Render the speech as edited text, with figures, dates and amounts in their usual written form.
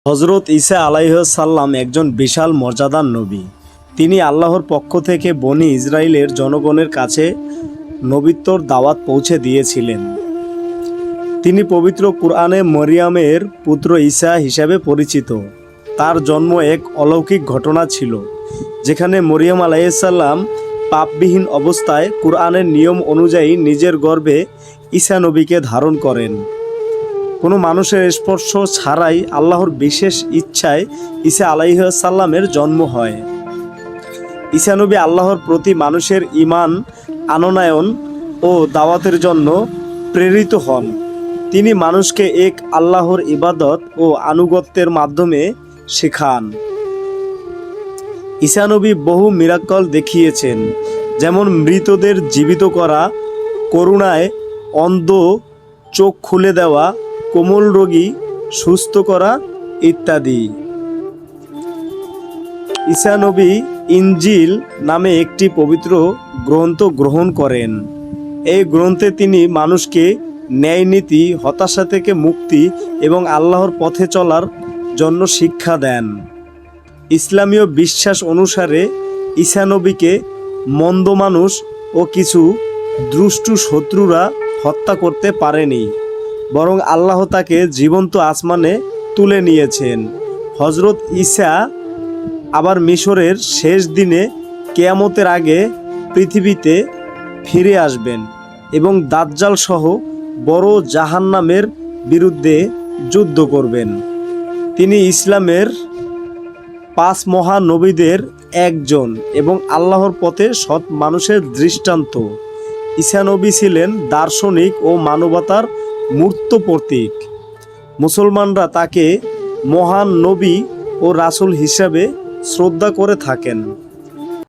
হজরত ঈসা আলাইহিসসালাম একজন বিশাল মর্যাদার নবী। তিনি আল্লাহর পক্ষ থেকে বনি ইসরায়েলের জনগণের কাছে নবিত্বর দাওয়াত পৌঁছে দিয়েছিলেন। তিনি পবিত্র কুরআনে মরিয়মের পুত্র ঈসা হিসাবে পরিচিত। তার জন্ম এক অলৌকিক ঘটনা ছিল, যেখানে মরিয়ম আলাইহিসসালাম পাপবিহীন অবস্থায় কুরআনের নিয়ম অনুযায়ী নিজের গর্ভে ঈসা নবীকে ধারণ করেন। কোনো মানুষের স্পর্শ ছাড়াই আল্লাহর বিশেষ ইচ্ছায় ঈসা আলাইহিসসালামের জন্ম হয়। ঈসা নবী আল্লাহর প্রতি মানুষের ঈমান আনয়ন ও দাওয়াতের জন্য প্রেরিত হন। তিনি মানুষকে এক আল্লাহর ইবাদত ও আনুগত্যের মাধ্যমে শেখান। ঈসা নবী বহু মিরাক্কল দেখিয়েছেন, যেমন মৃতদের জীবিত করা, করুণায় অন্ধ চোখ খুলে দেওয়া, কোমল রোগী সুস্থ করা ইত্যাদি। ঈসা নবী ইনজিল নামে একটি পবিত্র গ্রন্থ গ্রহণ করেন। এই গ্রন্থে তিনি মানুষকে ন্যায়নীতি, হতাশা থেকে মুক্তি এবং আল্লাহর পথে চলার জন্য শিক্ষা দেন। ইসলামীয় বিশ্বাস অনুসারে ঈসা নবীকে মন্দ মানুষ ও কিছু দুষ্টু শত্রুরা হত্যা করতে পারেনি, বরং আল্লাহ তাকে জীবন্ত আসমানে তুলে নিয়েছেন। হজরত ঈসা আবার মিশরের শেষ দিনে কিয়ামতের আগে পৃথিবীতে ফিরে আসবেন এবং দাজ্জাল সহ বড় জাহান্নামের বিরুদ্ধে যুদ্ধ করবেন। তিনি ইসলামের 5 মহানবীদের একজন এবং আল্লাহর পথে সৎ মানুষের দৃষ্টান্ত। ঈসা নবী ছিলেন দার্শনিক ও মানবতার মূর্ত প্রতীক। মুসলমানরা তাকে মহান নবী ও রাসূল হিসাবে শ্রদ্ধা করে থাকেন।